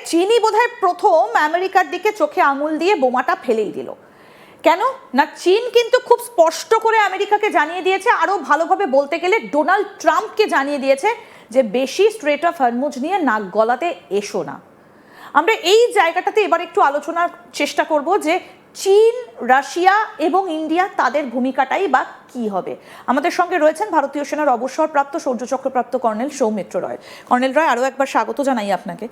চীনই বোধহয় প্রথম আমেরিকার দিকে চোখে আঙুল দিয়ে বোমাটা ফেলেই দিল। কেন না, চীন কিন্তু খুব স্পষ্ট করে আমেরিকাকে জানিয়ে দিয়েছে, আরো ভালোভাবে বলতে গেলে ডোনাল্ড ট্রাম্পকে জানিয়ে দিয়েছে যে বেশি স্ট্রেট অফ হরমুজ নিয়ে নাক গলাতে এসো না। আমরা এই জায়গাটাতে এবার একটু আলোচনার চেষ্টা করব যে চীন, রাশিয়া এবং ইন্ডিয়া তাদের ভূমিকাটাই বা কি হবে। আমাদের সঙ্গে রয়েছেন ভারতীয় সেনার অবসরপ্রাপ্ত শৌর্য চক্রপ্রাপ্ত কর্নেল সৌমিত্র রয়। কর্নেল রয়, আরও একবার স্বাগত জানাই আপনাকে।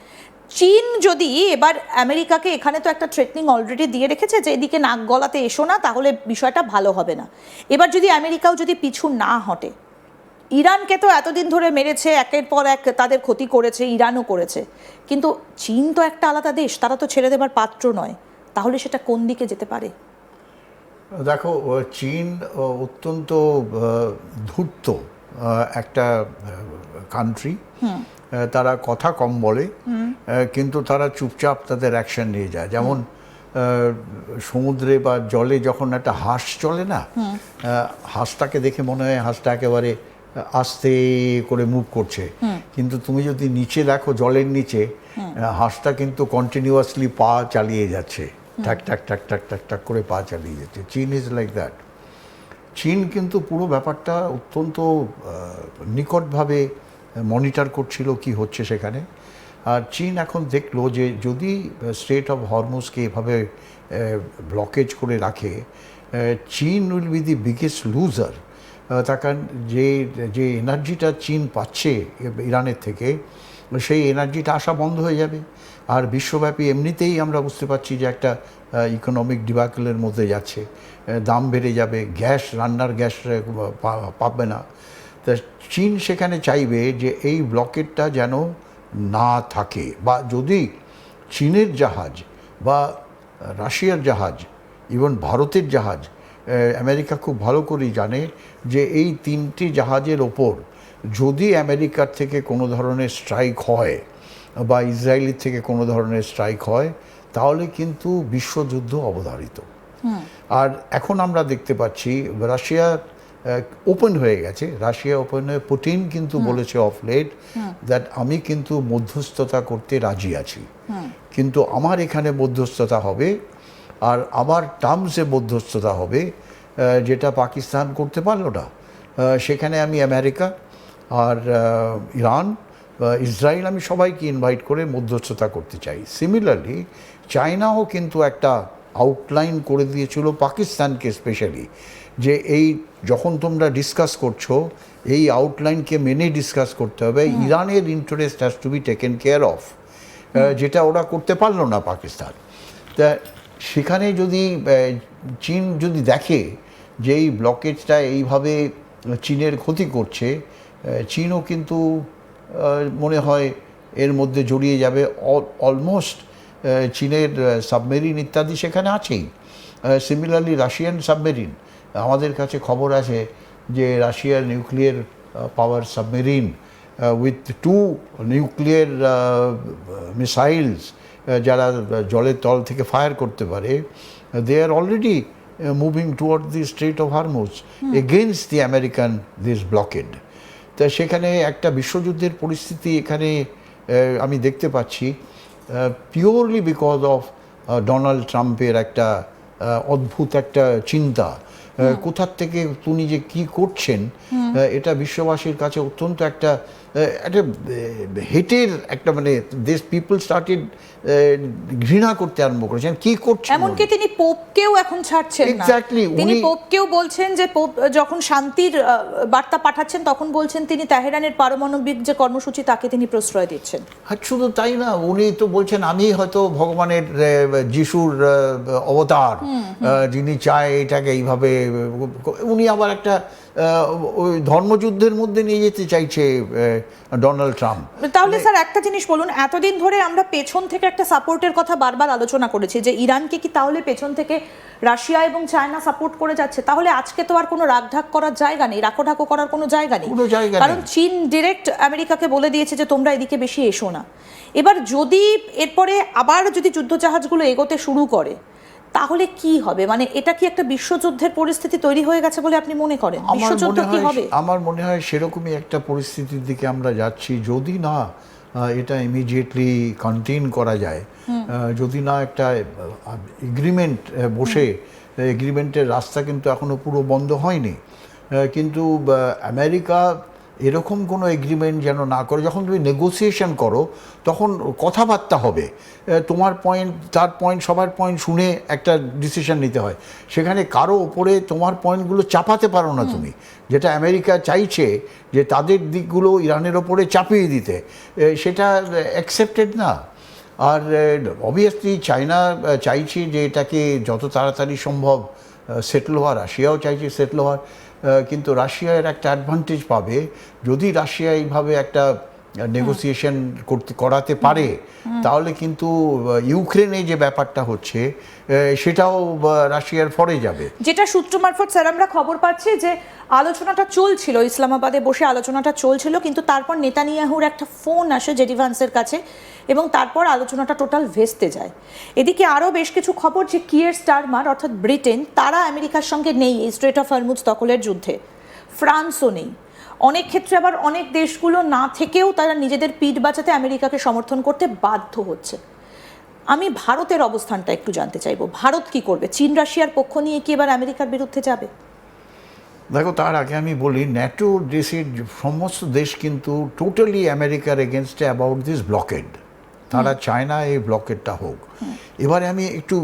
চীন যদি এবার আমেরিকাকে এখানে তো একটা থ্রেটনিং অলরেডি দিয়ে রেখেছে যে এদিকে নাক গলাতে এসো না, তাহলে বিষয়টা ভালো হবে না। এবার যদি আমেরিকাও যদি পিছু না হটে, ইরানকে তো এতদিন ধরে মেরেছে, একের পর এক তাদের ক্ষতি করেছে, ইরানও করেছে, কিন্তু চীন তো একটা আলাদা দেশ, তারা তো ছেড়ে দেবার পাত্র নয়। তাহলে সেটা কোন দিকে যেতে পারে? দেখো, চীন অত্যন্ত ধূর্ত একটা কান্ট্রি। তারা কথা কম বলে, কিন্তু তারা চুপচাপ তাদের অ্যাকশন নিয়ে যায়। যেমন সমুদ্রে বা জলে যখন একটা হাঁস চলে না, হাঁসটাকে দেখে মনে হয় হাঁসটা একেবারে আস্তে করে মুভ করছে, কিন্তু তুমি যদি নিচে দেখো, জলের নিচে হাঁসটা কিন্তু কন্টিনিউয়াসলি পা চালিয়ে যাচ্ছে, টাক টাক টাক টাক টাক টাক করে পা চালিয়ে যাচ্ছে। চীন ইজ লাইক দ্যাট। চীন কিন্তু পুরো ব্যাপারটা অত্যন্ত নিকটভাবে মনিটর করছিল কি হচ্ছে সেখানে। আর চীন এখন দেখলো যে যদি স্ট্রেট অফ হরমুজকে এভাবে ব্লকেজ করে রাখে, চীন will be the biggest loser. তার কারণ যে এনার্জিটা চীন পাচ্ছে ইরানের থেকে, সেই এনার্জিটা আসা বন্ধ হয়ে যাবে। আর বিশ্বব্যাপী এমনিতেই আমরা বুঝতে পারছি যে একটা ইকোনমিক ডিবাকলের মধ্যে যাচ্ছে, দাম বেড়ে যাবে, গ্যাস, রান্নার গ্যাস পাবে না। তা চীন সেখানে চাইবে যে এই ব্লকেটটা যেন না থাকে, বা যদি চীনের জাহাজ বা রাশিয়ার জাহাজ, ইভেন ভারতের জাহাজ, আমেরিকা খুব ভালো করেই জানে যে এই তিনটি জাহাজের ওপর যদি আমেরিকার থেকে কোনো ধরনের স্ট্রাইক হয় বা ইসরায়েলের থেকে কোনো ধরনের স্ট্রাইক হয়, তাহলে কিন্তু বিশ্বযুদ্ধ অবধারিত। আর এখন আমরা দেখতে পাচ্ছি রাশিয়া ওপেন হয়ে গেছে। রাশিয়া ওপেন হয়ে পুতিন কিন্তু বলেছে অফ লেট দ্যাট আমি কিন্তু মধ্যস্থতা করতে রাজি আছি, কিন্তু আমার এখানে মধ্যস্থতা হবে আর আমার টার্মসে মধ্যস্থতা হবে, যেটা পাকিস্তান করতে পারলো না। সেখানে আমি আমেরিকা আর ইরান, ইসরায়েল, আমি সবাইকে ইনভাইট করে মধ্যস্থতা করতে চাই। সিমিলারলি চায়নাও কিন্তু একটা আউটলাইন করে দিয়েছিল পাকিস্তানকে স্পেশালি, যে এই যখন তোমরা ডিসকাস করছো এই আউটলাইনকে মেনে ডিসকাস করতে হবে। ইরানের interest has to be taken care of, যেটা ওরা করতে পারলো না পাকিস্তান। তা সেখানে যদি চীন যদি দেখে যে এই ব্লকেজটা এইভাবে চীনের ক্ষতি করছে, চীনও কিন্তু মনে হয় এর মধ্যে জড়িয়ে যাবে। অলমোস্ট চীনের সাবমেরিন ইত্যাদি সেখানে আছেই। সিমিলারলি রাশিয়ান সাবমেরিন, আমাদের কাছে খবর আছে যে রাশিয়ার nuclear power submarine with 2 nuclear missiles, যারা জলের তল থেকে ফায়ার করতে পারে, they are already moving toward the strait of Hormuz against the American this blockade. তা সেখানে একটা বিশ্বযুদ্ধের পরিস্থিতি এখানে আমি দেখতে পাচ্ছি, পিওরলি বিকজ অফ ডোনাল্ড ট্রাম্পের একটা অদ্ভুত একটা চিন্তা। কোথার থেকে তিনি যে কী করছেন, এটা বিশ্ববাসীর কাছে অত্যন্ত একটা হেটের একটা, মানে দিস পিপল স্টার্টেড ঘৃণা করতে আরম্ভ করেছেন কি করছেন। এমনকি তিনি পোপকেও এখন ছাড়ছেন না। এক্স্যাক্টলি, তিনি পোপকেও বলছেন যে পোপ যখন শান্তির বার্তা পাঠাচ্ছেন তখন বলছেন তিনি তেহরানের পারমাণবিক যে কর্মসূচি তাকে তিনি প্রশ্রয় দিচ্ছেন। আর শুধু তাই না, উনি তো বলছেন আমি হয়তো ভগবানের যিশুর অবতার, যিনি চায় এটাকে এইভাবে। উনি আবার একটা ওই ধর্মযুদ্ধের মধ্যে নিয়ে যেতে চাইছে ডোনাল্ড ট্রাম্প। তাহলে স্যার একটা জিনিস বলুন, এতদিন ধরে আমরা পেছন থেকে একটা সাপোর্টের কথা বারবার আলোচনা করেছি যে ইরানকে কি তাহলে পেছন থেকে রাশিয়া এবং চায়না সাপোর্ট করে যাচ্ছে, তাহলে আজকে তো আর কোনো রাগঢাক করার জায়গা নেই, রাখোঢাকো করার কোনো জায়গা নেই, কারণ চীন ডিরেক্ট আমেরিকাকে বলে দিয়েছে যে তোমরা এদিকে বেশি এসো না। এবার যদি এরপরে আবার যদি যুদ্ধজাহাজগুলো এগোতে শুরু করে, তাহলে কি হবে? মানে এটা কি একটা বিশ্বযুদ্ধের পরিস্থিতি তৈরি হয়ে গেছে বলে আপনি মনে করেন? বিশ্বযুদ্ধ কি হবে? আমার মনে হয় সেরকমই একটা পরিস্থিতির দিকে আমরা যাচ্ছি, যদি না এটা ইমিডিয়েটলি কন্টেইন করা যায়, যদি না একটা এগ্রিমেন্ট বসে, এগ্রিমেন্টের রাস্তা কিন্তু এখনো পুরো বন্ধ হয়নি, কিন্তু আমেরিকা এরকম কোনো এগ্রিমেন্ট যেন না করে। যখন তুমি নেগোসিয়েশন করো তখন কথাবার্তা হবে, তোমার পয়েন্ট তার পয়েন্ট সবার পয়েন্ট শুনে একটা ডিসিশন নিতে হয়। সেখানে কারো ওপরে তোমার পয়েন্টগুলো চাপাতে পারো না তুমি, যেটা আমেরিকা চাইছে যে তাদের দিকগুলো ইরানের ওপরে চাপিয়ে দিতে, সেটা অ্যাকসেপ্টেড না। আর অবভিয়াসলি চায়না চাইছে যে এটাকে যত তাড়াতাড়ি সম্ভব সেটেল হওয়া, রাশিয়াও চাইছে সেটেল হওয়ার, কিন্তু রাশিয়ার একটা অ্যাডভান্টেজ পাবে যদি রাশিয়া এইভাবে একটা নেগোসিয়েশন করাতে পারে, তাহলে কিন্তু ইউক্রেনে যে ব্যাপারটা হচ্ছে সেটাও রাশিয়ার ফরে যাবে। যেটা সূত্র মারফত স্যার আমরা খবর পাচ্ছি যে আলোচনাটা চলছিল, ইসলামাবাদে বসে আলোচনাটা চলছিল, কিন্তু তারপর নেতানিয়াহুর একটা ফোন আসে জেডি ভান্সের কাছে এবং তারপর আলোচনাটা টোটাল ভেস্তে যায়। এদিকে আরও বেশ কিছু খবর যে কিয়ের স্টারমার অর্থাৎ ব্রিটেন, তারা আমেরিকার সঙ্গে নেই এই স্ট্রেট অফ হরমুজ দখলের যুদ্ধে, ফ্রান্সও নেই। অনেক ক্ষেত্রে আবার অনেক দেশগুলো না থেকেও তারা নিজেদের পিঠ বাঁচাতে আমেরিকাকে সমর্থন করতে বাধ্য হচ্ছে। আমি ভারতের অবস্থানটা একটু জানতে চাইবো, ভারত কি করবে? চীন রাশিয়ার পক্ষ নিয়ে কি এবার আমেরিকার বিরুদ্ধে যাবে? দেখো, তার আগে আমি বলি, ন্যাটো দেশের সমস্ত দেশ কিন্তু টোটালি আমেরিকার এগেনস্টে অ্যাবাউট দিস ব্লকেড। তারা চায় না এই ব্লকেডটা হোক। এবারে আমি একটু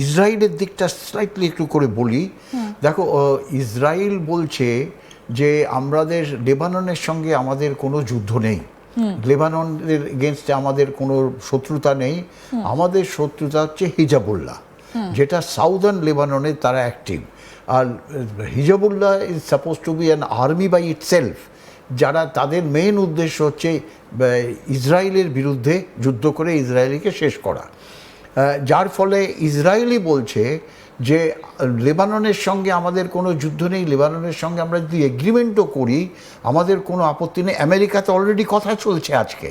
ইসরায়েলের দিকটা স্লাইটলি একটু করে বলি। দেখো, ইসরায়েল বলছে যে আমাদের লেবাননের সঙ্গে আমাদের কোনো যুদ্ধ নেই, লেবাননের এগেনস্টে আমাদের কোনো শত্রুতা নেই, আমাদের শত্রুতা হচ্ছে হিজাবুল্লাহ, যেটা সাউদার্ন লেবাননে তারা অ্যাক্টিভ। আর Hezbollah is suppose to be an army by itself, যারা তাদের মেইন উদ্দেশ্য হচ্ছে ইসরায়েলের বিরুদ্ধে যুদ্ধ করে ইসরায়েলকে শেষ করা। যার ফলে ইসরায়েলি বলছে যে লেবাননের সঙ্গে আমাদের কোনো যুদ্ধ নেই, লেবাননের সঙ্গে আমরা যদি এগ্রিমেন্টও করি আমাদের কোনো আপত্তি নেই। আমেরিকাতে অলরেডি কথা চলছে, আজকে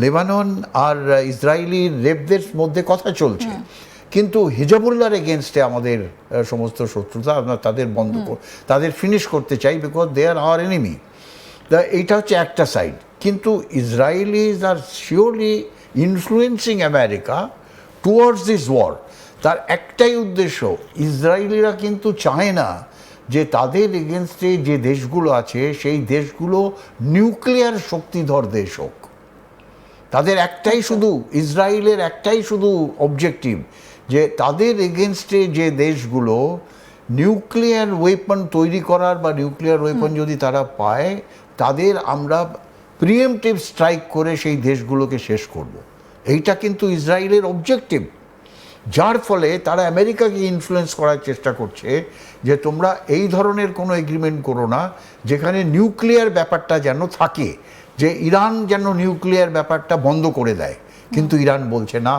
লেবানন আর ইসরায়েলি রেবদের মধ্যে কথা চলছে, কিন্তু হিজাবুল্লাহর এগেনস্টে আমাদের সমস্ত শত্রুতা আমরা তাদের তাদের ফিনিশ করতে চাই, because they are our enemy. এইটা হচ্ছে একটা সাইড। কিন্তু Israelis are surely influencing America towards this war. তার একটাই উদ্দেশ্য, ইসরায়েলিরা কিন্তু চায় না যে তাদের এগেনস্টে যে দেশগুলো আছে সেই দেশগুলো নিউক্লিয়ার শক্তিধর দেশ হোক। তাদের একটাই শুধু, ইসরায়েলের একটাই শুধু অবজেক্টিভ যে তাদের এগেনস্টে যে দেশগুলো নিউক্লিয়ার ওয়েপন তৈরি করার বা নিউক্লিয়ার ওয়েপন যদি তারা পায়, তাদের আমরা প্রিএমটিভ স্ট্রাইক করে সেই দেশগুলোকে শেষ করব। এইটা কিন্তু ইসরায়েলের অবজেক্টিভ। যার ফলে তারা আমেরিকাকে ইনফ্লুয়েন্স করার চেষ্টা করছে যে তোমরা এই ধরনের কোনো এগ্রিমেন্ট করো না যেখানে নিউক্লিয়ার ব্যাপারটা যেন থাকে, যে ইরান যেন নিউক্লিয়ার ব্যাপারটা বন্ধ করে দেয়। কিন্তু ইরান বলছে না,